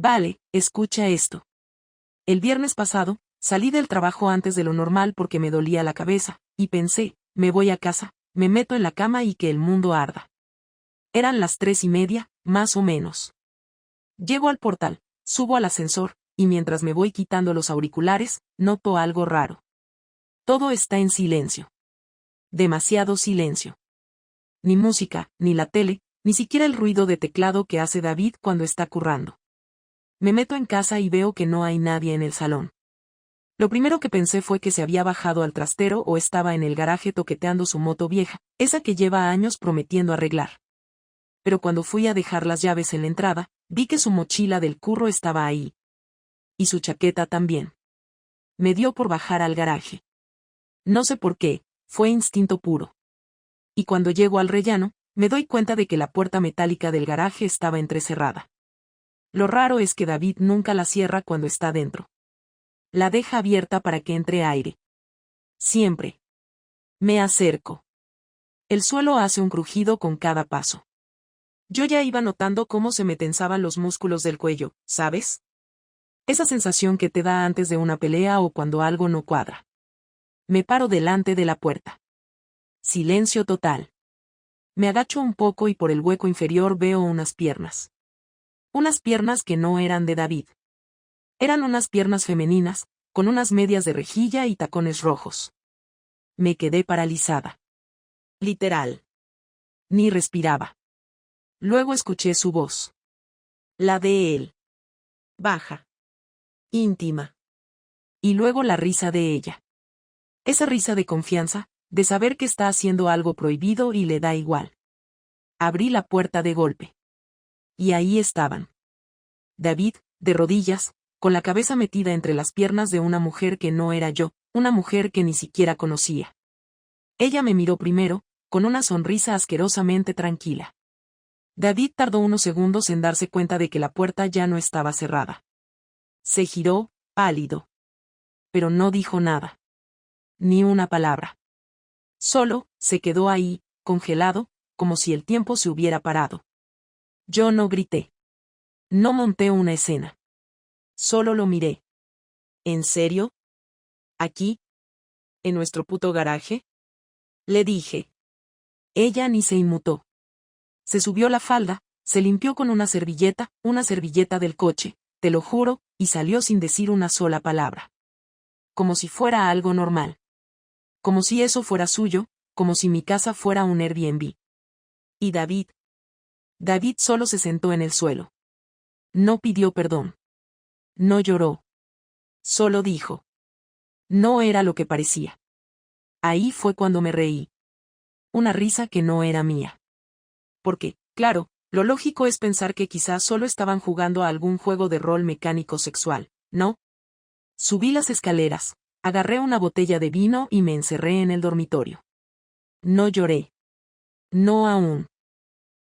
Vale, escucha esto. El viernes pasado, salí del trabajo antes de lo normal porque me dolía la cabeza, y pensé, me voy a casa, me meto en la cama y que el mundo arda. Eran las 3:30, más o menos. Llego al portal, subo al ascensor, y mientras me voy quitando los auriculares, noto algo raro. Todo está en silencio. Demasiado silencio. Ni música, ni la tele, ni siquiera el ruido de teclado que hace David cuando está currando. Me meto en casa y veo que no hay nadie en el salón. Lo primero que pensé fue que se había bajado al trastero o estaba en el garaje toqueteando su moto vieja, esa que lleva años prometiendo arreglar. Pero cuando fui a dejar las llaves en la entrada, vi que su mochila del curro estaba ahí. Y su chaqueta también. Me dio por bajar al garaje. No sé por qué, fue instinto puro. Y cuando llego al rellano, me doy cuenta de que la puerta metálica del garaje estaba entrecerrada. Lo raro es que David nunca la cierra cuando está dentro. La deja abierta para que entre aire. Siempre. Me acerco. El suelo hace un crujido con cada paso. Yo ya iba notando cómo se me tensaban los músculos del cuello, ¿sabes? Esa sensación que te da antes de una pelea o cuando algo no cuadra. Me paro delante de la puerta. Silencio total. Me agacho un poco y por el hueco inferior veo unas piernas. Unas piernas que no eran de David. Eran unas piernas femeninas, con unas medias de rejilla y tacones rojos. Me quedé paralizada. Literal. Ni respiraba. Luego escuché su voz. La de él. Baja. Íntima. Y luego la risa de ella. Esa risa de confianza, de saber que está haciendo algo prohibido y le da igual. Abrí la puerta de golpe. Y ahí estaban. David, de rodillas, con la cabeza metida entre las piernas de una mujer que no era yo, una mujer que ni siquiera conocía. Ella me miró primero, con una sonrisa asquerosamente tranquila. David tardó unos segundos en darse cuenta de que la puerta ya no estaba cerrada. Se giró, pálido. Pero no dijo nada. Ni una palabra. Solo, se quedó ahí, congelado, como si el tiempo se hubiera parado. Yo no grité. No monté una escena. Solo lo miré. ¿En serio? ¿Aquí? ¿En nuestro puto garaje? Le dije. Ella ni se inmutó. Se subió la falda, se limpió con una servilleta del coche, te lo juro, y salió sin decir una sola palabra. Como si fuera algo normal. Como si eso fuera suyo, como si mi casa fuera un Airbnb. ¿Y David? David solo se sentó en el suelo. No pidió perdón. No lloró. Solo dijo. No era lo que parecía. Ahí fue cuando me reí. Una risa que no era mía. Porque, claro, lo lógico es pensar que quizás solo estaban jugando a algún juego de rol mecánico sexual, ¿no? Subí las escaleras, agarré una botella de vino y me encerré en el dormitorio. No lloré. No aún.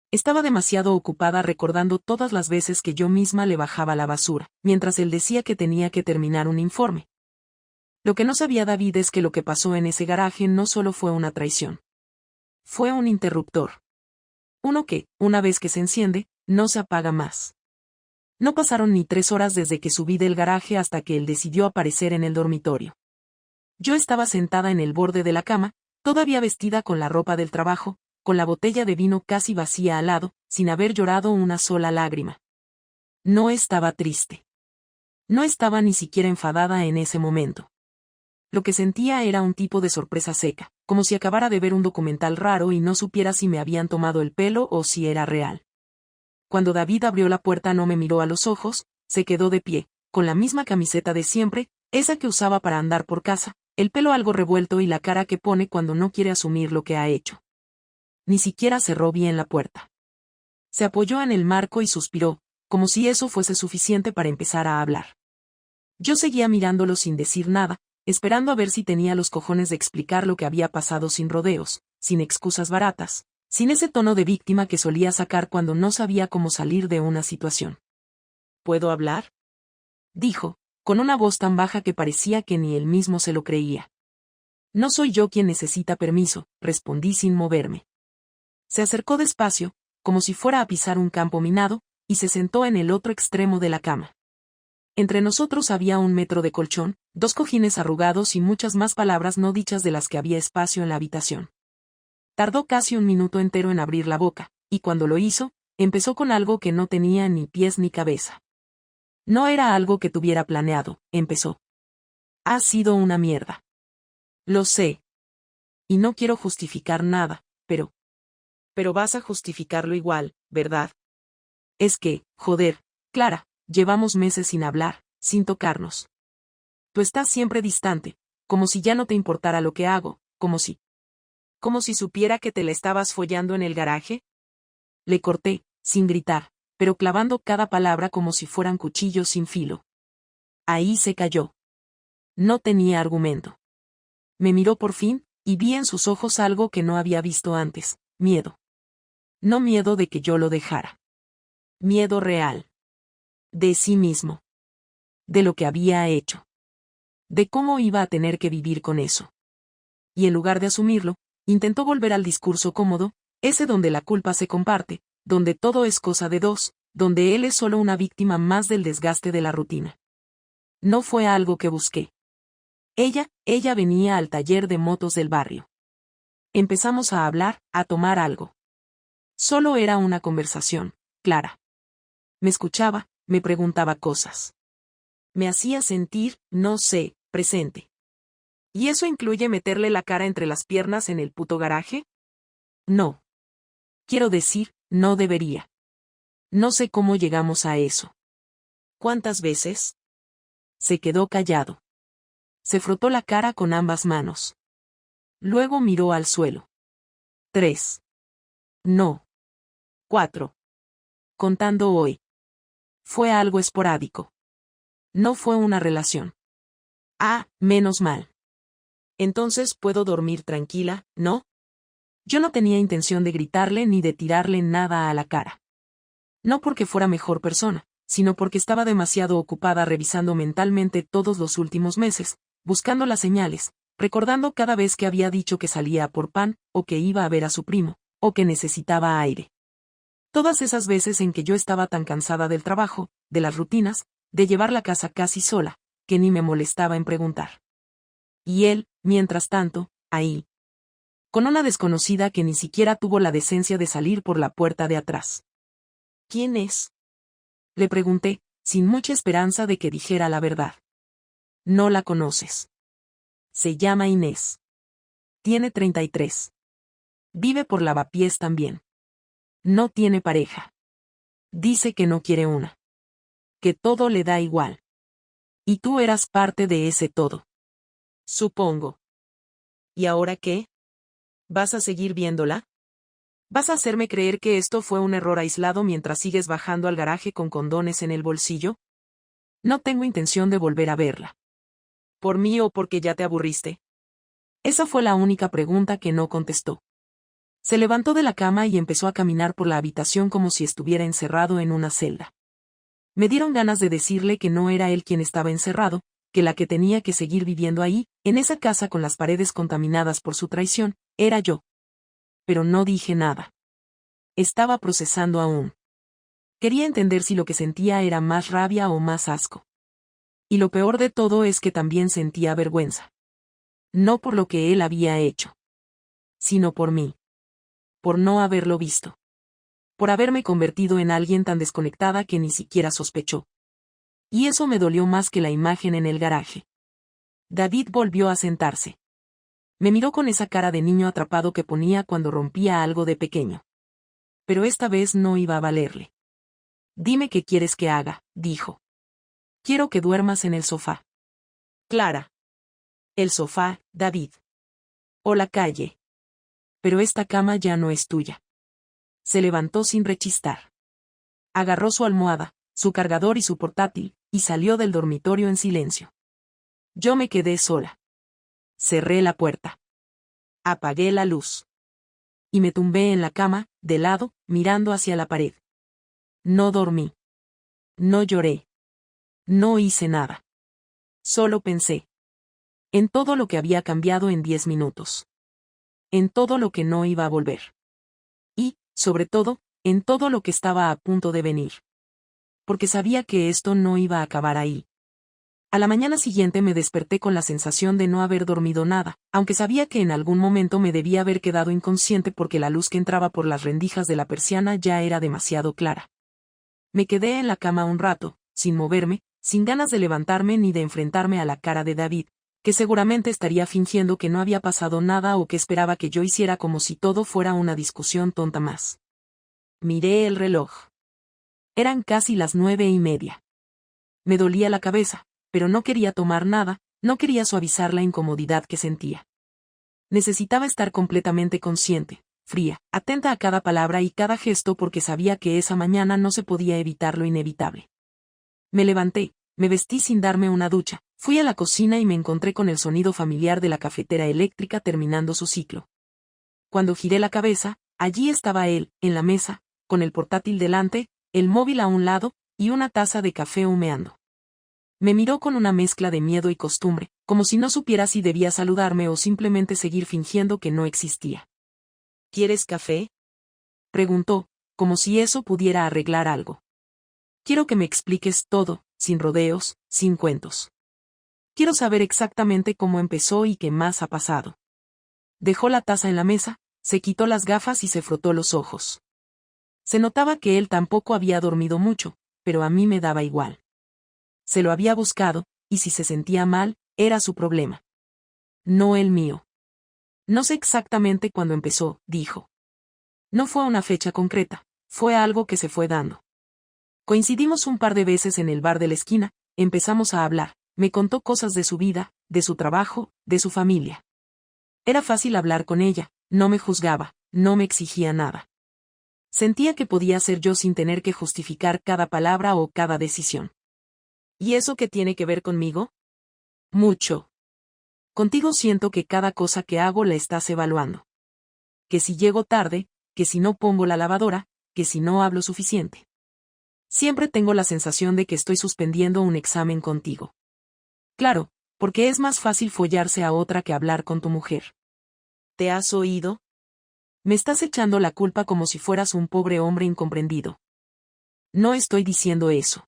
Estaba demasiado ocupada recordando todas las veces que yo misma le bajaba la basura, mientras él decía que tenía que terminar un informe. Lo que no sabía David es que lo que pasó en ese garaje no solo fue una traición. Fue un interruptor. Uno que, una vez que se enciende, no se apaga más. No pasaron ni 3 horas desde que subí del garaje hasta que él decidió aparecer en el dormitorio. Yo estaba sentada en el borde de la cama, todavía vestida con la ropa del trabajo, con la botella de vino casi vacía al lado, sin haber llorado una sola lágrima. No estaba triste. No estaba ni siquiera enfadada en ese momento. Lo que sentía era un tipo de sorpresa seca, como si acabara de ver un documental raro y no supiera si me habían tomado el pelo o si era real. Cuando David abrió la puerta no me miró a los ojos, se quedó de pie, con la misma camiseta de siempre, esa que usaba para andar por casa, el pelo algo revuelto y la cara que pone cuando no quiere asumir lo que ha hecho. Ni siquiera cerró bien la puerta. Se apoyó en el marco y suspiró, como si eso fuese suficiente para empezar a hablar. Yo seguía mirándolo sin decir nada, esperando a ver si tenía los cojones de explicar lo que había pasado sin rodeos, sin excusas baratas, sin ese tono de víctima que solía sacar cuando no sabía cómo salir de una situación. ¿Puedo hablar?, dijo, con una voz tan baja que parecía que ni él mismo se lo creía. No soy yo quien necesita permiso, respondí sin moverme. Se acercó despacio, como si fuera a pisar un campo minado, y se sentó en el otro extremo de la cama. Entre nosotros había 1 metro de colchón, 2 cojines arrugados y muchas más palabras no dichas de las que había espacio en la habitación. Tardó casi 1 minuto entero en abrir la boca, y cuando lo hizo, empezó con algo que no tenía ni pies ni cabeza. No era algo que tuviera planeado, empezó. Ha sido una mierda. Lo sé. Y no quiero justificar nada, pero... Pero vas a justificarlo igual, ¿verdad? Es que, joder, Clara, llevamos meses sin hablar, sin tocarnos. Tú estás siempre distante, como si ya no te importara lo que hago, como si supiera que te la estabas follando en el garaje. Le corté, sin gritar, pero clavando cada palabra como si fueran cuchillos sin filo. Ahí se calló. No tenía argumento. Me miró por fin, y vi en sus ojos algo que no había visto antes, miedo. No miedo de que yo lo dejara. Miedo real. De sí mismo. De lo que había hecho. De cómo iba a tener que vivir con eso. Y en lugar de asumirlo, intentó volver al discurso cómodo, ese donde la culpa se comparte, donde todo es cosa de dos, donde él es solo una víctima más del desgaste de la rutina. No fue algo que busqué. Ella venía al taller de motos del barrio. Empezamos a hablar, a tomar algo. Solo era una conversación, Clara. Me escuchaba, me preguntaba cosas. Me hacía sentir, no sé, presente. ¿Y eso incluye meterle la cara entre las piernas en el puto garaje? No. Quiero decir, no debería. No sé cómo llegamos a eso. ¿Cuántas veces? Se quedó callado. Se frotó la cara con ambas manos. Luego miró al suelo. 3. No. 4. Contando hoy. Fue algo esporádico. No fue una relación. Ah, menos mal. Entonces puedo dormir tranquila, ¿no? Yo no tenía intención de gritarle ni de tirarle nada a la cara. No porque fuera mejor persona, sino porque estaba demasiado ocupada revisando mentalmente todos los últimos meses, buscando las señales, recordando cada vez que había dicho que salía a por pan, o que iba a ver a su primo, o que necesitaba aire. Todas esas veces en que yo estaba tan cansada del trabajo, de las rutinas, de llevar la casa casi sola, que ni me molestaba en preguntar. Y él, mientras tanto, ahí. Con una desconocida que ni siquiera tuvo la decencia de salir por la puerta de atrás. ¿Quién es? Le pregunté, sin mucha esperanza de que dijera la verdad. No la conoces. Se llama Inés. Tiene 33. Vive por Lavapiés también. No tiene pareja. Dice que no quiere una. Que todo le da igual. Y tú eras parte de ese todo. Supongo. ¿Y ahora qué? ¿Vas a seguir viéndola? ¿Vas a hacerme creer que esto fue un error aislado mientras sigues bajando al garaje con condones en el bolsillo? No tengo intención de volver a verla. ¿Por mí o porque ya te aburriste? Esa fue la única pregunta que no contestó. Se levantó de la cama y empezó a caminar por la habitación como si estuviera encerrado en una celda. Me dieron ganas de decirle que no era él quien estaba encerrado, que la que tenía que seguir viviendo ahí, en esa casa con las paredes contaminadas por su traición, era yo. Pero no dije nada. Estaba procesando aún. Quería entender si lo que sentía era más rabia o más asco. Y lo peor de todo es que también sentía vergüenza. No por lo que él había hecho, sino por mí. Por no haberlo visto. Por haberme convertido en alguien tan desconectada que ni siquiera sospechó. Y eso me dolió más que la imagen en el garaje. David volvió a sentarse. Me miró con esa cara de niño atrapado que ponía cuando rompía algo de pequeño. Pero esta vez no iba a valerle. Dime qué quieres que haga, dijo. Quiero que duermas en el sofá. Clara. El sofá, David. O la calle. Pero esta cama ya no es tuya. Se levantó sin rechistar. Agarró su almohada, su cargador y su portátil, y salió del dormitorio en silencio. Yo me quedé sola. Cerré la puerta. Apagué la luz. Y me tumbé en la cama, de lado, mirando hacia la pared. No dormí. No lloré. No hice nada. Solo pensé. En todo lo que había cambiado en 10 minutos. En todo lo que no iba a volver. Y, sobre todo, en todo lo que estaba a punto de venir. porque sabía que esto no iba a acabar ahí. A la mañana siguiente me desperté con la sensación de no haber dormido nada, aunque sabía que en algún momento me debía haber quedado inconsciente porque la luz que entraba por las rendijas de la persiana ya era demasiado clara. Me quedé en la cama un rato, sin moverme, sin ganas de levantarme ni de enfrentarme a la cara de David, que seguramente estaría fingiendo que no había pasado nada o que esperaba que yo hiciera como si todo fuera una discusión tonta más. Miré el reloj. Eran casi las 9:30. Me dolía la cabeza, pero no quería tomar nada, no quería suavizar la incomodidad que sentía. Necesitaba estar completamente consciente, fría, atenta a cada palabra y cada gesto porque sabía que esa mañana no se podía evitar lo inevitable. Me levanté, me vestí sin darme una ducha, fui a la cocina y me encontré con el sonido familiar de la cafetera eléctrica terminando su ciclo. Cuando giré la cabeza, allí estaba él, en la mesa, con el portátil delante, el móvil a un lado, y una taza de café humeando. Me miró con una mezcla de miedo y costumbre, como si no supiera si debía saludarme o simplemente seguir fingiendo que no existía. ¿Quieres café?, preguntó, como si eso pudiera arreglar algo. Quiero que me expliques todo, sin rodeos, sin cuentos. Quiero saber exactamente cómo empezó y qué más ha pasado. Dejó la taza en la mesa, se quitó las gafas y se frotó los ojos. Se notaba que él tampoco había dormido mucho, pero a mí me daba igual. Se lo había buscado, y si se sentía mal, era su problema. No el mío. No sé exactamente cuándo empezó, dijo. No fue una fecha concreta, fue algo que se fue dando. Coincidimos un par de veces en el bar de la esquina, empezamos a hablar, me contó cosas de su vida, de su trabajo, de su familia. Era fácil hablar con ella, no me juzgaba, no me exigía nada. Sentía que podía ser yo sin tener que justificar cada palabra o cada decisión. ¿Y eso qué tiene que ver conmigo? Mucho. Contigo siento que cada cosa que hago la estás evaluando. Que si llego tarde, que si no pongo la lavadora, que si no hablo suficiente. Siempre tengo la sensación de que estoy suspendiendo un examen contigo. Claro, porque es más fácil follarse a otra que hablar con tu mujer. ¿Te has oído? Me estás echando la culpa como si fueras un pobre hombre incomprendido. No estoy diciendo eso.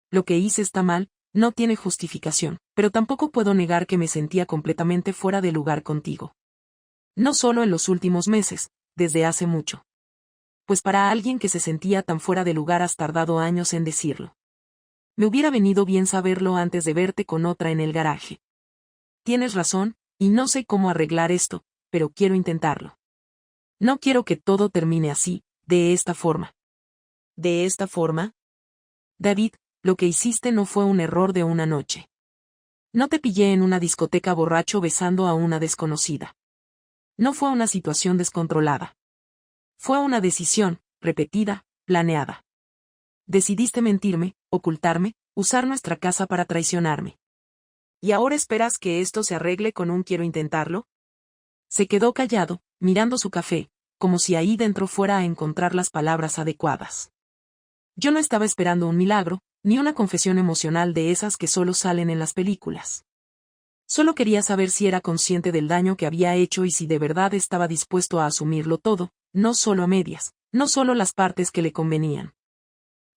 Lo que hice está mal, no tiene justificación, pero tampoco puedo negar que me sentía completamente fuera de lugar contigo. No solo en los últimos meses, desde hace mucho. Pues para alguien que se sentía tan fuera de lugar has tardado años en decirlo. Me hubiera venido bien saberlo antes de verte con otra en el garaje. Tienes razón, y no sé cómo arreglar esto, pero quiero intentarlo. No quiero que todo termine así, de esta forma. ¿De esta forma? David, lo que hiciste no fue un error de una noche. No te pillé en una discoteca borracho besando a una desconocida. No fue una situación descontrolada. Fue una decisión, repetida, planeada. Decidiste mentirme, ocultarme, usar nuestra casa para traicionarme. ¿Y ahora esperas que esto se arregle con un quiero intentarlo? Se quedó callado, mirando su café, como si ahí dentro fuera a encontrar las palabras adecuadas. Yo no estaba esperando un milagro, ni una confesión emocional de esas que solo salen en las películas. Solo quería saber si era consciente del daño que había hecho y si de verdad estaba dispuesto a asumirlo todo, no solo a medias, no solo las partes que le convenían.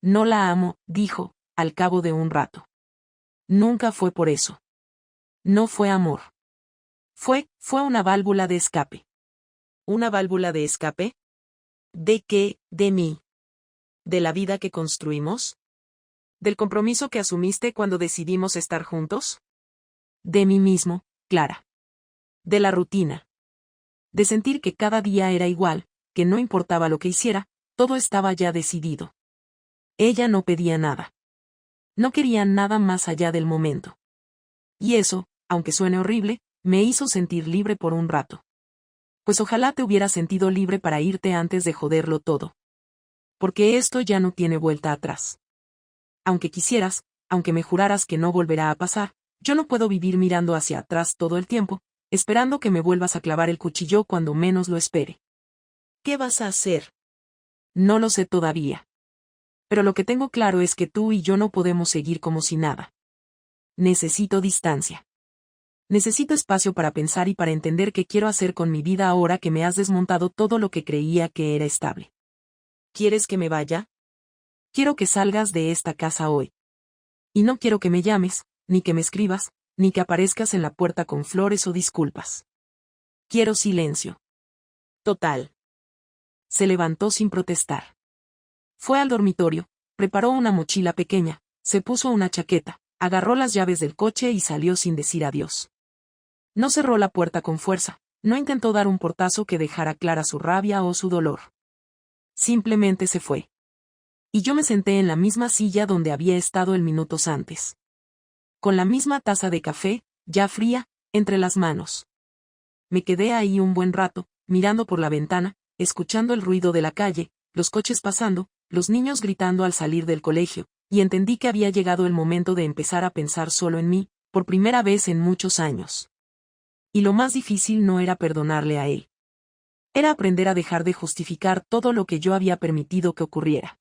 No la amo, dijo, al cabo de un rato. Nunca fue por eso. No fue amor. Fue una válvula de escape. ¿Una válvula de escape? ¿De qué? ¿De mí? ¿De la vida que construimos? ¿Del compromiso que asumiste cuando decidimos estar juntos? De mí mismo, Clara. De la rutina. De sentir que cada día era igual, que no importaba lo que hiciera, todo estaba ya decidido. Ella no pedía nada. No quería nada más allá del momento. Y eso, aunque suene horrible, me hizo sentir libre por un rato. Pues ojalá te hubieras sentido libre para irte antes de joderlo todo. Porque esto ya no tiene vuelta atrás. Aunque quisieras, aunque me juraras que no volverá a pasar, yo no puedo vivir mirando hacia atrás todo el tiempo, esperando que me vuelvas a clavar el cuchillo cuando menos lo espere. ¿Qué vas a hacer? No lo sé todavía. Pero lo que tengo claro es que tú y yo no podemos seguir como si nada. Necesito distancia. Necesito espacio para pensar y para entender qué quiero hacer con mi vida ahora que me has desmontado todo lo que creía que era estable. ¿Quieres que me vaya? Quiero que salgas de esta casa hoy. Y no quiero que me llames, ni que me escribas, ni que aparezcas en la puerta con flores o disculpas. Quiero silencio. Total. Se levantó sin protestar. Fue al dormitorio, preparó una mochila pequeña, se puso una chaqueta, agarró las llaves del coche y salió sin decir adiós. No cerró la puerta con fuerza, no intentó dar un portazo que dejara clara su rabia o su dolor. Simplemente se fue. Y yo me senté en la misma silla donde había estado el minutos antes. Con la misma taza de café, ya fría, entre las manos. Me quedé ahí un buen rato, mirando por la ventana, escuchando el ruido de la calle, los coches pasando, los niños gritando al salir del colegio, y entendí que había llegado el momento de empezar a pensar solo en mí, por primera vez en muchos años. Y lo más difícil no era perdonarle a él. Era aprender a dejar de justificar todo lo que yo había permitido que ocurriera.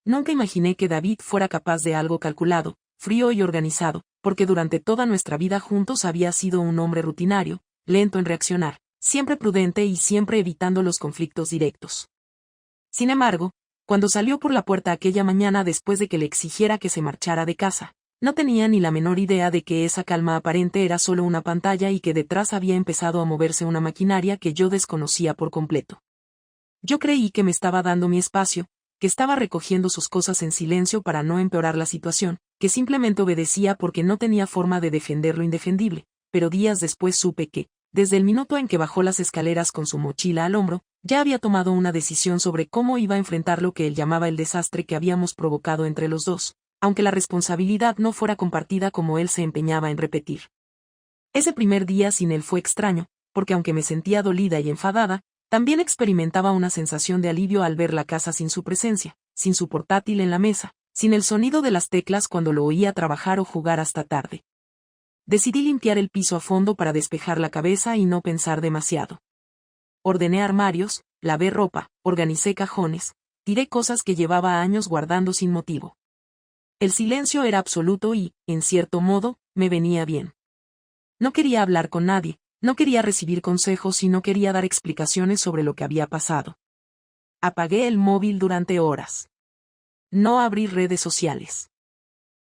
Nunca imaginé que David fuera capaz de algo calculado, frío y organizado, porque durante toda nuestra vida juntos había sido un hombre rutinario, lento en reaccionar, siempre prudente y siempre evitando los conflictos directos. Sin embargo, cuando salió por la puerta aquella mañana después de que le exigiera que se marchara de casa, no tenía ni la menor idea de que esa calma aparente era solo una pantalla y que detrás había empezado a moverse una maquinaria que yo desconocía por completo. Yo creí que me estaba dando mi espacio, que estaba recogiendo sus cosas en silencio para no empeorar la situación, que simplemente obedecía porque no tenía forma de defender lo indefendible, pero días después supe que, desde el minuto en que bajó las escaleras con su mochila al hombro, ya había tomado una decisión sobre cómo iba a enfrentar lo que él llamaba el desastre que habíamos provocado entre los dos, aunque la responsabilidad no fuera compartida como él se empeñaba en repetir. Ese primer día sin él fue extraño, porque aunque me sentía dolida y enfadada, también experimentaba una sensación de alivio al ver la casa sin su presencia, sin su portátil en la mesa, sin el sonido de las teclas cuando lo oía trabajar o jugar hasta tarde. Decidí limpiar el piso a fondo para despejar la cabeza y no pensar demasiado. Ordené armarios, lavé ropa, organicé cajones, tiré cosas que llevaba años guardando sin motivo. El silencio era absoluto y, en cierto modo, me venía bien. No quería hablar con nadie, no quería recibir consejos y no quería dar explicaciones sobre lo que había pasado. Apagué el móvil durante horas. No abrí redes sociales.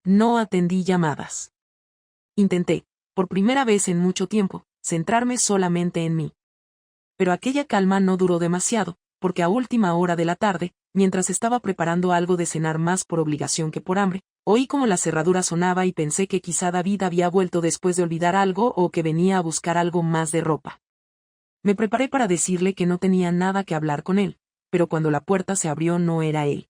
No atendí llamadas. Intenté, por primera vez en mucho tiempo, centrarme solamente en mí. Pero aquella calma no duró demasiado, porque a última hora de la tarde, mientras estaba preparando algo de cenar más por obligación que por hambre, oí como la cerradura sonaba y pensé que quizá David había vuelto después de olvidar algo o que venía a buscar algo más de ropa. Me preparé para decirle que no tenía nada que hablar con él, pero cuando la puerta se abrió no era él.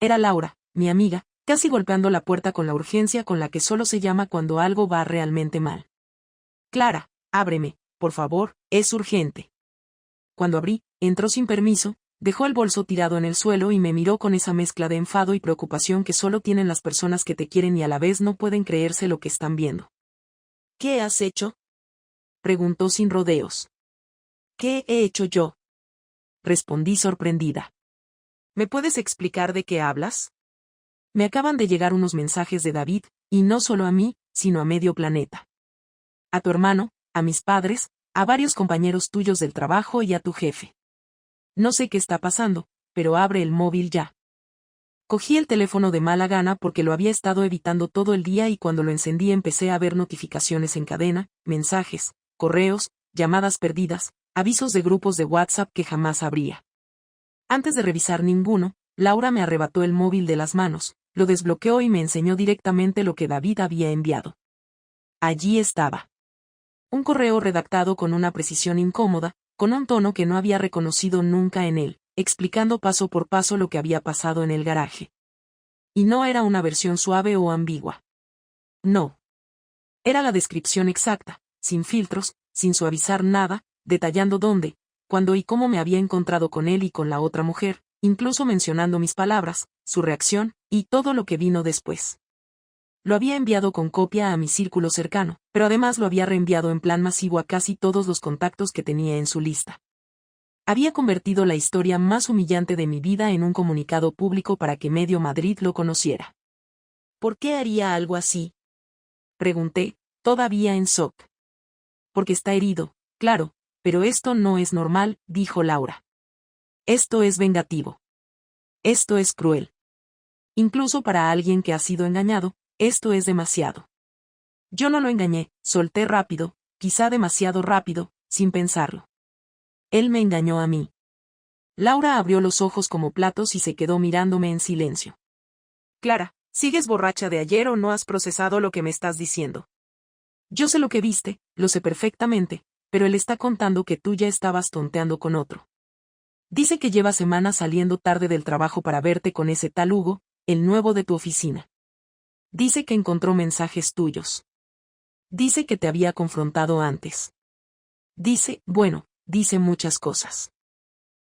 Era Laura, mi amiga, casi golpeando la puerta con la urgencia con la que solo se llama cuando algo va realmente mal. Clara, ábreme, por favor, es urgente. Cuando abrí, entró sin permiso, dejó el bolso tirado en el suelo y me miró con esa mezcla de enfado y preocupación que solo tienen las personas que te quieren y a la vez no pueden creerse lo que están viendo. ¿Qué has hecho?, preguntó sin rodeos. ¿Qué he hecho yo?, respondí sorprendida. ¿Me puedes explicar de qué hablas? Me acaban de llegar unos mensajes de David, y no solo a mí, sino a medio planeta. A tu hermano, a mis padres, a varios compañeros tuyos del trabajo y a tu jefe. No sé qué está pasando, pero abre el móvil ya. Cogí el teléfono de mala gana porque lo había estado evitando todo el día y cuando lo encendí empecé a ver notificaciones en cadena, mensajes, correos, llamadas perdidas, avisos de grupos de WhatsApp que jamás abría. Antes de revisar ninguno, Laura me arrebató el móvil de las manos, lo desbloqueó y me enseñó directamente lo que David había enviado. Allí estaba. Un correo redactado con una precisión incómoda, con un tono que no había reconocido nunca en él, explicando paso por paso lo que había pasado en el garaje. Y no era una versión suave o ambigua. No. Era la descripción exacta, sin filtros, sin suavizar nada, detallando dónde, cuándo y cómo me había encontrado con él y con la otra mujer, incluso mencionando mis palabras, su reacción, y todo lo que vino después. Lo había enviado con copia a mi círculo cercano, pero además lo había reenviado en plan masivo a casi todos los contactos que tenía en su lista. Había convertido la historia más humillante de mi vida en un comunicado público para que medio Madrid lo conociera. ¿Por qué haría algo así?, pregunté, todavía en shock. Porque está herido, claro, pero esto no es normal, dijo Laura. Esto es vengativo. Esto es cruel. Incluso para alguien que ha sido engañado, esto es demasiado. Yo no lo engañé, solté rápido, quizá demasiado rápido, sin pensarlo. Él me engañó a mí. Laura abrió los ojos como platos y se quedó mirándome en silencio. Clara, ¿sigues borracha de ayer o no has procesado lo que me estás diciendo? Yo sé lo que viste, lo sé perfectamente, pero él está contando que tú ya estabas tonteando con otro. Dice que lleva semanas saliendo tarde del trabajo para verte con ese tal Hugo, el nuevo de tu oficina. Dice que encontró mensajes tuyos. Dice que te había confrontado antes. Dice muchas cosas.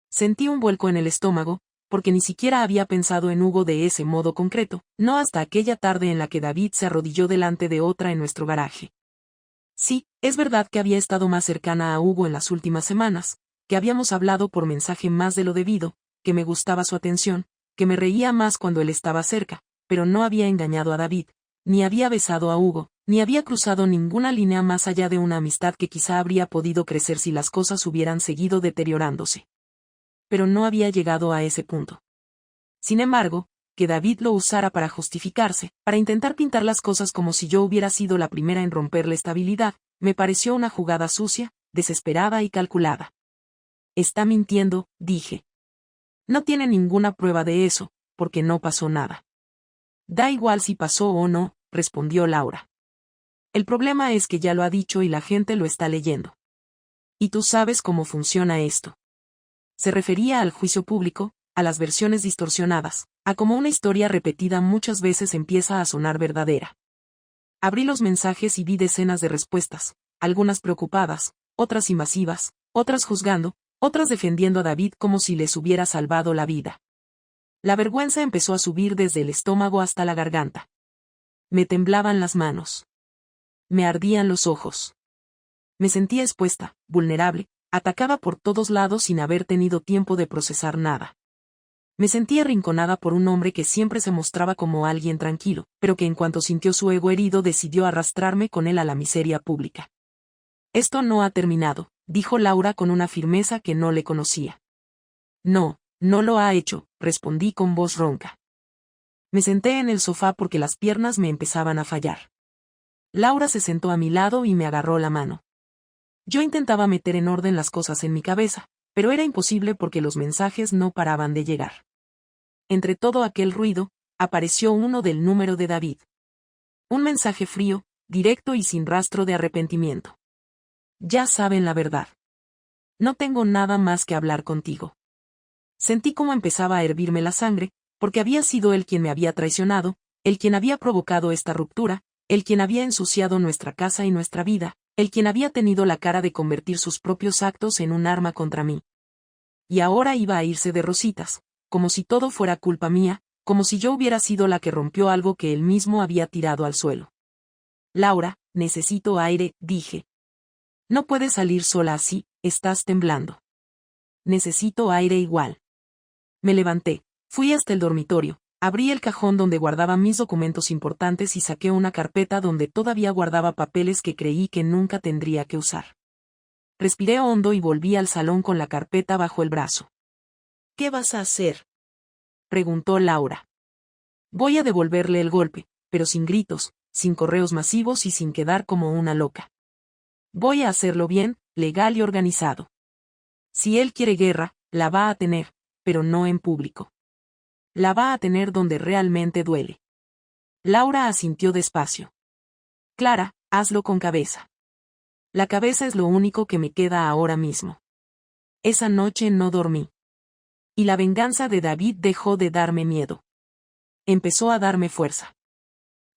Sentí un vuelco en el estómago, porque ni siquiera había pensado en Hugo de ese modo concreto, no hasta aquella tarde en la que David se arrodilló delante de otra en nuestro garaje. Sí, es verdad que había estado más cercana a Hugo en las últimas semanas, que habíamos hablado por mensaje más de lo debido, que me gustaba su atención, que me reía más cuando él estaba cerca, pero no había engañado a David, ni había besado a Hugo, ni había cruzado ninguna línea más allá de una amistad que quizá habría podido crecer si las cosas hubieran seguido deteriorándose. Pero no había llegado a ese punto. Sin embargo, que David lo usara para justificarse, para intentar pintar las cosas como si yo hubiera sido la primera en romper la estabilidad, me pareció una jugada sucia, desesperada y calculada. Está mintiendo, dije. No tiene ninguna prueba de eso, porque no pasó nada. Da igual si pasó o no, respondió Laura. El problema es que ya lo ha dicho y la gente lo está leyendo. Y tú sabes cómo funciona esto. Se refería al juicio público, a las versiones distorsionadas, a cómo una historia repetida muchas veces empieza a sonar verdadera. Abrí los mensajes y vi decenas de respuestas, algunas preocupadas, otras invasivas, otras juzgando, otras defendiendo a David como si les hubiera salvado la vida. La vergüenza empezó a subir desde el estómago hasta la garganta. Me temblaban las manos. Me ardían los ojos. Me sentía expuesta, vulnerable, atacada por todos lados sin haber tenido tiempo de procesar nada. Me sentí arrinconada por un hombre que siempre se mostraba como alguien tranquilo, pero que en cuanto sintió su ego herido decidió arrastrarme con él a la miseria pública. Esto no ha terminado, dijo Laura con una firmeza que no le conocía. No, no lo ha hecho, respondí con voz ronca. Me senté en el sofá porque las piernas me empezaban a fallar. Laura se sentó a mi lado y me agarró la mano. Yo intentaba meter en orden las cosas en mi cabeza, pero era imposible porque los mensajes no paraban de llegar. Entre todo aquel ruido, apareció uno del número de David. Un mensaje frío, directo y sin rastro de arrepentimiento. Ya saben la verdad. No tengo nada más que hablar contigo. Sentí cómo empezaba a hervirme la sangre, porque había sido él quien me había traicionado, él quien había provocado esta ruptura, él quien había ensuciado nuestra casa y nuestra vida, él quien había tenido la cara de convertir sus propios actos en un arma contra mí. Y ahora iba a irse de rositas, como si todo fuera culpa mía, como si yo hubiera sido la que rompió algo que él mismo había tirado al suelo. Laura, necesito aire, dije. No puedes salir sola así, estás temblando. Necesito aire igual. Me levanté, fui hasta el dormitorio, abrí el cajón donde guardaba mis documentos importantes y saqué una carpeta donde todavía guardaba papeles que creí que nunca tendría que usar. Respiré hondo y volví al salón con la carpeta bajo el brazo. ¿Qué vas a hacer?, preguntó Laura. Voy a devolverle el golpe, pero sin gritos, sin correos masivos y sin quedar como una loca. Voy a hacerlo bien, legal y organizado. Si él quiere guerra, la va a tener, pero no en público. La va a tener donde realmente duele. Laura asintió despacio. Clara, hazlo con cabeza. La cabeza es lo único que me queda ahora mismo. Esa noche no dormí. Y la venganza de David dejó de darme miedo. Empezó a darme fuerza.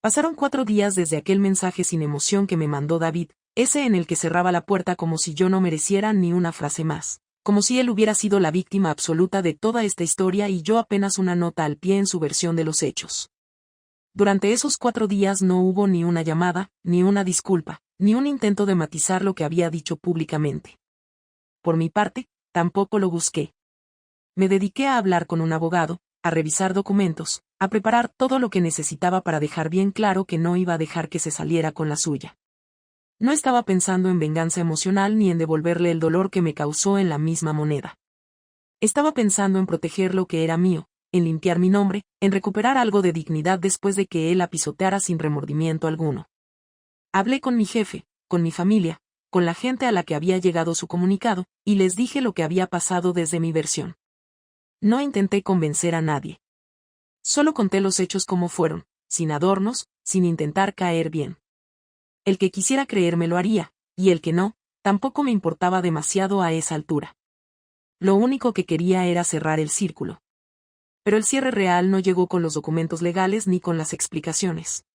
Pasaron 4 días desde aquel mensaje sin emoción que me mandó David, ese en el que cerraba la puerta como si yo no mereciera ni una frase más, como si él hubiera sido la víctima absoluta de toda esta historia y yo apenas una nota al pie en su versión de los hechos. Durante esos 4 días no hubo ni una llamada, ni una disculpa, ni un intento de matizar lo que había dicho públicamente. Por mi parte, tampoco lo busqué. Me dediqué a hablar con un abogado, a revisar documentos, a preparar todo lo que necesitaba para dejar bien claro que no iba a dejar que se saliera con la suya. No estaba pensando en venganza emocional ni en devolverle el dolor que me causó en la misma moneda. Estaba pensando en proteger lo que era mío, en limpiar mi nombre, en recuperar algo de dignidad después de que él la pisoteara sin remordimiento alguno. Hablé con mi jefe, con mi familia, con la gente a la que había llegado su comunicado, y les dije lo que había pasado desde mi versión. No intenté convencer a nadie. Solo conté los hechos como fueron, sin adornos, sin intentar caer bien. El que quisiera creerme lo haría, y el que no, tampoco me importaba demasiado a esa altura. Lo único que quería era cerrar el círculo. Pero el cierre real no llegó con los documentos legales ni con las explicaciones.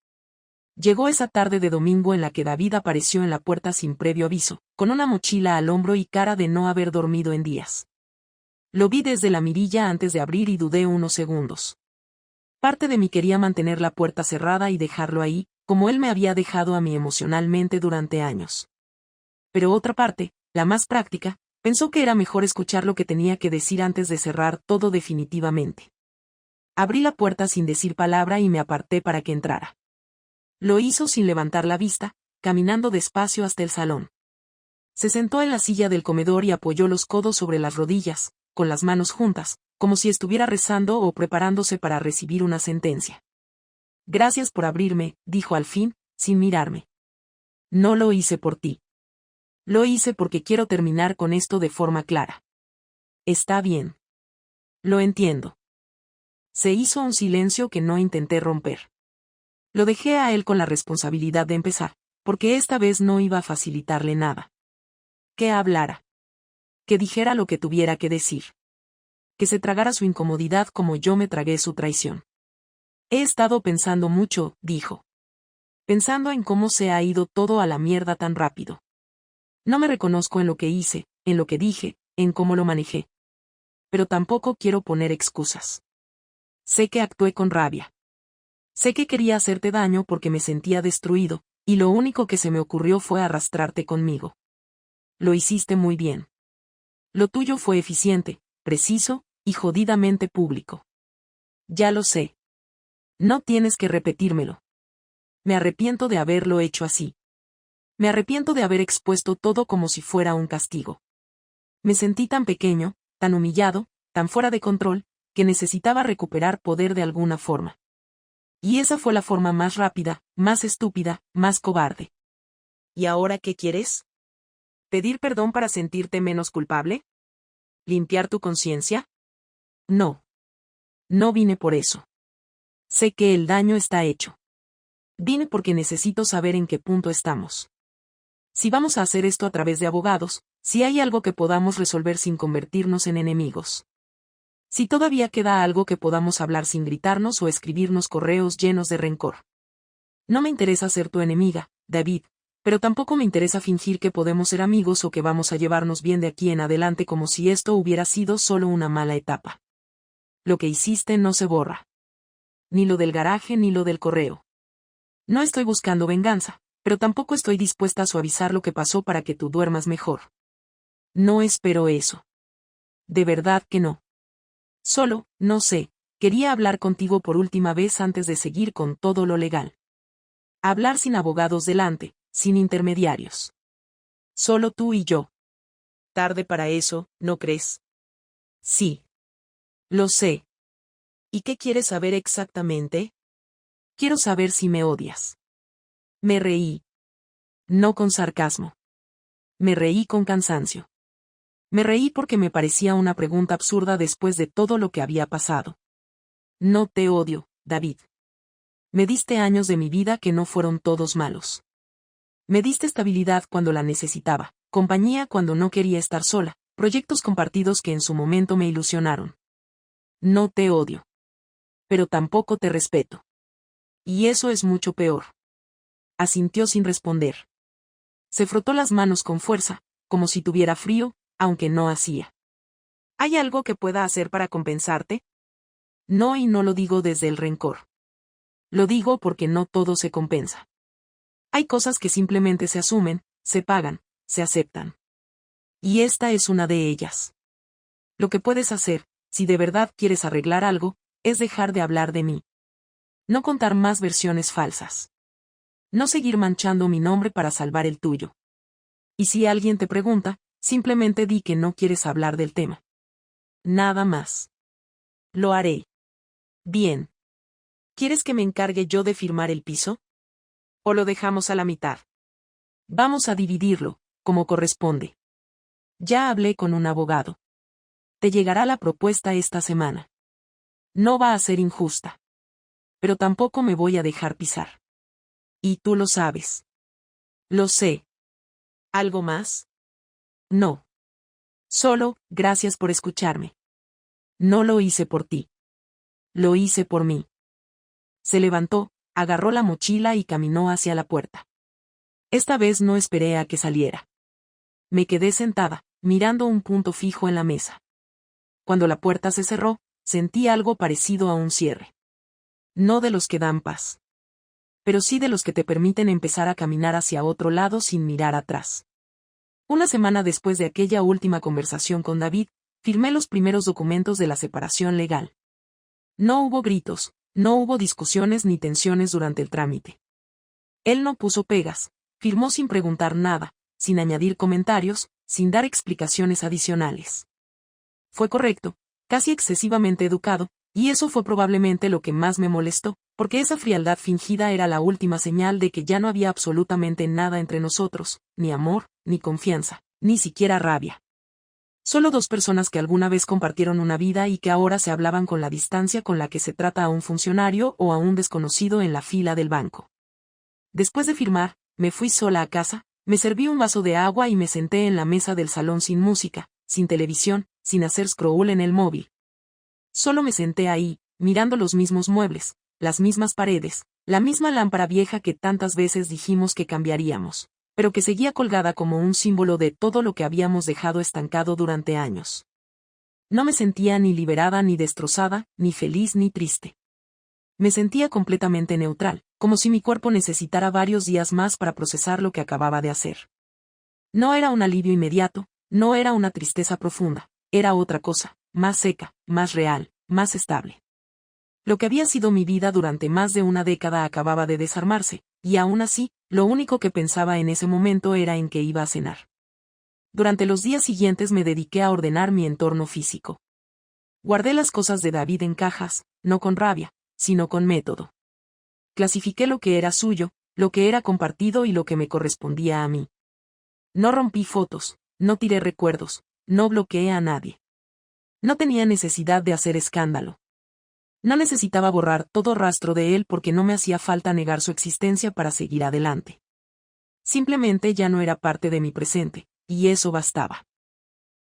Llegó esa tarde de domingo en la que David apareció en la puerta sin previo aviso, con una mochila al hombro y cara de no haber dormido en días. Lo vi desde la mirilla antes de abrir y dudé unos segundos. Parte de mí quería mantener la puerta cerrada y dejarlo ahí, como él me había dejado a mí emocionalmente durante años. Pero otra parte, la más práctica, pensó que era mejor escuchar lo que tenía que decir antes de cerrar todo definitivamente. Abrí la puerta sin decir palabra y me aparté para que entrara. Lo hizo sin levantar la vista, caminando despacio hasta el salón. Se sentó en la silla del comedor y apoyó los codos sobre las rodillas, con las manos juntas, como si estuviera rezando o preparándose para recibir una sentencia. Gracias por abrirme, dijo al fin, sin mirarme. No lo hice por ti. Lo hice porque quiero terminar con esto de forma clara. Está bien. Lo entiendo. Se hizo un silencio que no intenté romper. Lo dejé a él con la responsabilidad de empezar, porque esta vez no iba a facilitarle nada. Que hablara. Que dijera lo que tuviera que decir. Que se tragara su incomodidad como yo me tragué su traición. He estado pensando mucho, dijo. Pensando en cómo se ha ido todo a la mierda tan rápido. No me reconozco en lo que hice, en lo que dije, en cómo lo manejé. Pero tampoco quiero poner excusas. Sé que actué con rabia. Sé que quería hacerte daño porque me sentía destruido, y lo único que se me ocurrió fue arrastrarte conmigo. Lo hiciste muy bien. Lo tuyo fue eficiente, preciso, y jodidamente público. Ya lo sé. No tienes que repetírmelo. Me arrepiento de haberlo hecho así. Me arrepiento de haber expuesto todo como si fuera un castigo. Me sentí tan pequeño, tan humillado, tan fuera de control, que necesitaba recuperar poder de alguna forma. Y esa fue la forma más rápida, más estúpida, más cobarde. ¿Y ahora qué quieres? ¿Pedir perdón para sentirte menos culpable? ¿Limpiar tu conciencia? No. No vine por eso. Sé que el daño está hecho. Vine porque necesito saber en qué punto estamos. Si vamos a hacer esto a través de abogados, si hay algo que podamos resolver sin convertirnos en enemigos. Si todavía queda algo que podamos hablar sin gritarnos o escribirnos correos llenos de rencor. No me interesa ser tu enemiga, David, pero tampoco me interesa fingir que podemos ser amigos o que vamos a llevarnos bien de aquí en adelante como si esto hubiera sido solo una mala etapa. Lo que hiciste no se borra. Ni lo del garaje ni lo del correo. No estoy buscando venganza, pero tampoco estoy dispuesta a suavizar lo que pasó para que tú duermas mejor. No espero eso. De verdad que no. Solo, no sé, quería hablar contigo por última vez antes de seguir con todo lo legal. Hablar sin abogados delante, sin intermediarios. Solo tú y yo. Tarde para eso, ¿no crees? Sí. Lo sé. ¿Y qué quieres saber exactamente? Quiero saber si me odias. Me reí. No con sarcasmo. Me reí con cansancio. Me reí porque me parecía una pregunta absurda después de todo lo que había pasado. No te odio, David. Me diste años de mi vida que no fueron todos malos. Me diste estabilidad cuando la necesitaba, compañía cuando no quería estar sola, proyectos compartidos que en su momento me ilusionaron. No te odio. Pero tampoco te respeto. Y eso es mucho peor. Asintió sin responder. Se frotó las manos con fuerza, como si tuviera frío, aunque no hacía. ¿Hay algo que pueda hacer para compensarte? No, y no lo digo desde el rencor. Lo digo porque no todo se compensa. Hay cosas que simplemente se asumen, se pagan, se aceptan. Y esta es una de ellas. Lo que puedes hacer, si de verdad quieres arreglar algo, es dejar de hablar de mí. No contar más versiones falsas. No seguir manchando mi nombre para salvar el tuyo. Y si alguien te pregunta, simplemente di que no quieres hablar del tema. Nada más. Lo haré. Bien. ¿Quieres que me encargue yo de firmar el piso? ¿O lo dejamos a la mitad? Vamos a dividirlo, como corresponde. Ya hablé con un abogado. Te llegará la propuesta esta semana. No va a ser injusta. Pero tampoco me voy a dejar pisar. Y tú lo sabes. Lo sé. ¿Algo más? No. Solo, gracias por escucharme. No lo hice por ti. Lo hice por mí. Se levantó, agarró la mochila y caminó hacia la puerta. Esta vez no esperé a que saliera. Me quedé sentada, mirando un punto fijo en la mesa. Cuando la puerta se cerró, sentí algo parecido a un cierre. No de los que dan paz. Pero sí de los que te permiten empezar a caminar hacia otro lado sin mirar atrás. Una semana después de aquella última conversación con David, firmé los primeros documentos de la separación legal. No hubo gritos, no hubo discusiones ni tensiones durante el trámite. Él no puso pegas, firmó sin preguntar nada, sin añadir comentarios, sin dar explicaciones adicionales. Fue correcto, casi excesivamente educado, y eso fue probablemente lo que más me molestó, porque esa frialdad fingida era la última señal de que ya no había absolutamente nada entre nosotros, ni amor, ni confianza, ni siquiera rabia. Solo dos personas que alguna vez compartieron una vida y que ahora se hablaban con la distancia con la que se trata a un funcionario o a un desconocido en la fila del banco. Después de firmar, me fui sola a casa, me serví un vaso de agua y me senté en la mesa del salón sin música, sin televisión, sin hacer scroll en el móvil. Solo me senté ahí, mirando los mismos muebles, las mismas paredes, la misma lámpara vieja que tantas veces dijimos que cambiaríamos, pero que seguía colgada como un símbolo de todo lo que habíamos dejado estancado durante años. No me sentía ni liberada ni destrozada, ni feliz ni triste. Me sentía completamente neutral, como si mi cuerpo necesitara varios días más para procesar lo que acababa de hacer. No era un alivio inmediato, no era una tristeza profunda, era otra cosa, más seca, más real, más estable. Lo que había sido mi vida durante más de una década acababa de desarmarse, y aún así, lo único que pensaba en ese momento era en que iba a cenar. Durante los días siguientes me dediqué a ordenar mi entorno físico. Guardé las cosas de David en cajas, no con rabia, sino con método. Clasifiqué lo que era suyo, lo que era compartido y lo que me correspondía a mí. No rompí fotos, no tiré recuerdos, no bloqueé a nadie. No tenía necesidad de hacer escándalo. No necesitaba borrar todo rastro de él porque no me hacía falta negar su existencia para seguir adelante. Simplemente ya no era parte de mi presente, y eso bastaba.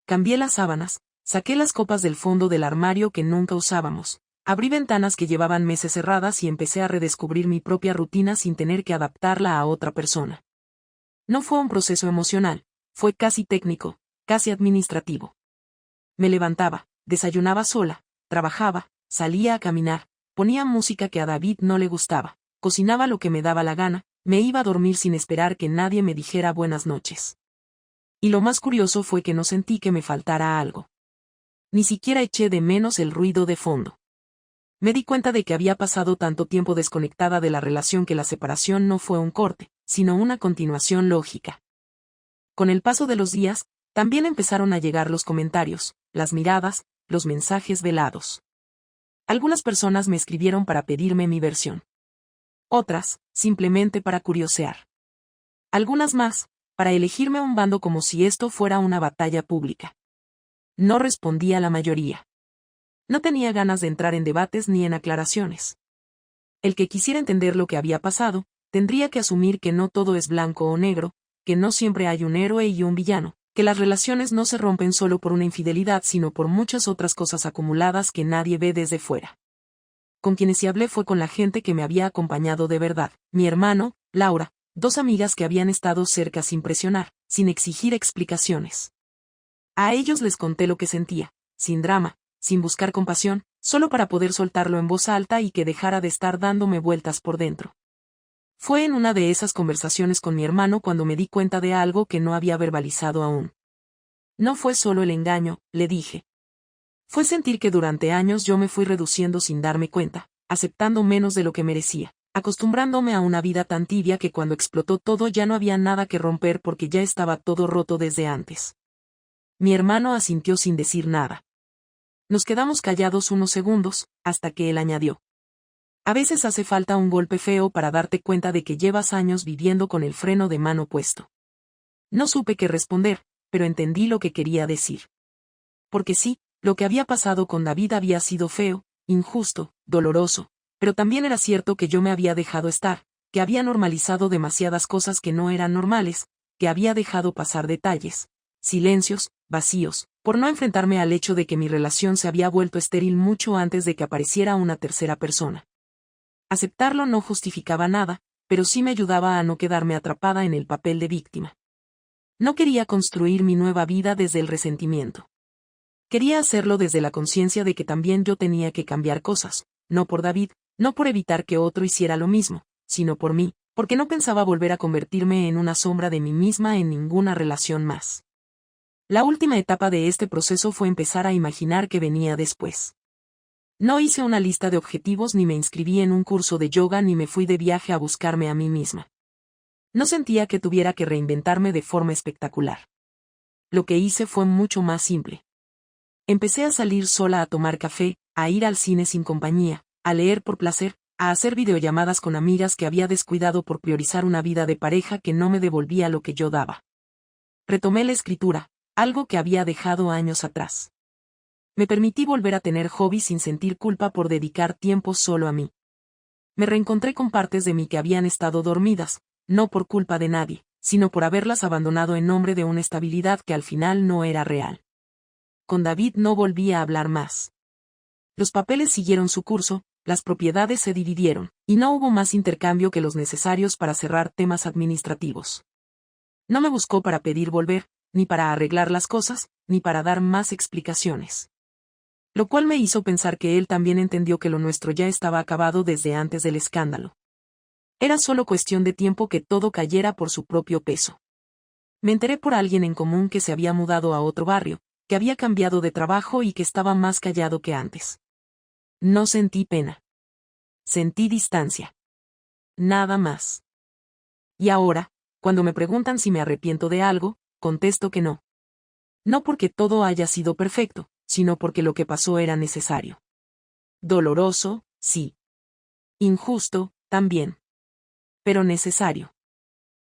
Cambié las sábanas, saqué las copas del fondo del armario que nunca usábamos, abrí ventanas que llevaban meses cerradas y empecé a redescubrir mi propia rutina sin tener que adaptarla a otra persona. No fue un proceso emocional, fue casi técnico, casi administrativo. Me levantaba, desayunaba sola, trabajaba, salía a caminar, ponía música que a David no le gustaba, cocinaba lo que me daba la gana, me iba a dormir sin esperar que nadie me dijera buenas noches. Y lo más curioso fue que no sentí que me faltara algo. Ni siquiera eché de menos el ruido de fondo. Me di cuenta de que había pasado tanto tiempo desconectada de la relación que la separación no fue un corte, sino una continuación lógica. Con el paso de los días, también empezaron a llegar los comentarios, las miradas, los mensajes velados. Algunas personas me escribieron para pedirme mi versión. Otras, simplemente para curiosear. Algunas más, para elegirme a un bando como si esto fuera una batalla pública. No respondí a la mayoría. No tenía ganas de entrar en debates ni en aclaraciones. El que quisiera entender lo que había pasado, tendría que asumir que no todo es blanco o negro, que no siempre hay un héroe y un villano, que las relaciones no se rompen solo por una infidelidad sino por muchas otras cosas acumuladas que nadie ve desde fuera. Con quienes sí hablé fue con la gente que me había acompañado de verdad, mi hermano, Laura, dos amigas que habían estado cerca sin presionar, sin exigir explicaciones. A ellos les conté lo que sentía, sin drama, sin buscar compasión, solo para poder soltarlo en voz alta y que dejara de estar dándome vueltas por dentro. Fue en una de esas conversaciones con mi hermano cuando me di cuenta de algo que no había verbalizado aún. No fue solo el engaño, le dije. Fue sentir que durante años yo me fui reduciendo sin darme cuenta, aceptando menos de lo que merecía, acostumbrándome a una vida tan tibia que cuando explotó todo ya no había nada que romper porque ya estaba todo roto desde antes. Mi hermano asintió sin decir nada. Nos quedamos callados unos segundos, hasta que él añadió. A veces hace falta un golpe feo para darte cuenta de que llevas años viviendo con el freno de mano puesto. No supe qué responder, pero entendí lo que quería decir. Porque sí, lo que había pasado con David había sido feo, injusto, doloroso, pero también era cierto que yo me había dejado estar, que había normalizado demasiadas cosas que no eran normales, que había dejado pasar detalles, silencios, vacíos, por no enfrentarme al hecho de que mi relación se había vuelto estéril mucho antes de que apareciera una tercera persona. Aceptarlo no justificaba nada, pero sí me ayudaba a no quedarme atrapada en el papel de víctima. No quería construir mi nueva vida desde el resentimiento. Quería hacerlo desde la conciencia de que también yo tenía que cambiar cosas, no por David, no por evitar que otro hiciera lo mismo, sino por mí, porque no pensaba volver a convertirme en una sombra de mí misma en ninguna relación más. La última etapa de este proceso fue empezar a imaginar qué venía después. No hice una lista de objetivos ni me inscribí en un curso de yoga ni me fui de viaje a buscarme a mí misma. No sentía que tuviera que reinventarme de forma espectacular. Lo que hice fue mucho más simple. Empecé a salir sola a tomar café, a ir al cine sin compañía, a leer por placer, a hacer videollamadas con amigas que había descuidado por priorizar una vida de pareja que no me devolvía lo que yo daba. Retomé la escritura, algo que había dejado años atrás. Me permití volver a tener hobbies sin sentir culpa por dedicar tiempo solo a mí. Me reencontré con partes de mí que habían estado dormidas, no por culpa de nadie, sino por haberlas abandonado en nombre de una estabilidad que al final no era real. Con David no volví a hablar más. Los papeles siguieron su curso, las propiedades se dividieron, y no hubo más intercambio que los necesarios para cerrar temas administrativos. No me buscó para pedir volver, ni para arreglar las cosas, ni para dar más explicaciones. Lo cual me hizo pensar que él también entendió que lo nuestro ya estaba acabado desde antes del escándalo. Era solo cuestión de tiempo que todo cayera por su propio peso. Me enteré por alguien en común que se había mudado a otro barrio, que había cambiado de trabajo y que estaba más callado que antes. No sentí pena. Sentí distancia. Nada más. Y ahora, cuando me preguntan si me arrepiento de algo, contesto que no. No porque todo haya sido perfecto, sino porque lo que pasó era necesario. Doloroso, sí. Injusto, también. Pero necesario.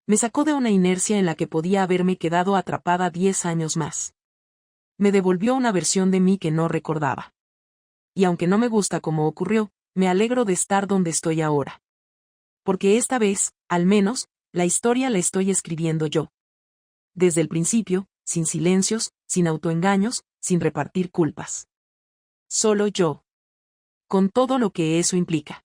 Me sacó de una inercia en la que podía haberme quedado atrapada 10 años más. Me devolvió una versión de mí que no recordaba. Y aunque no me gusta cómo ocurrió, me alegro de estar donde estoy ahora. Porque esta vez, al menos, la historia la estoy escribiendo yo. Desde el principio, sin silencios, sin autoengaños, sin repartir culpas. Solo yo. Con todo lo que eso implica.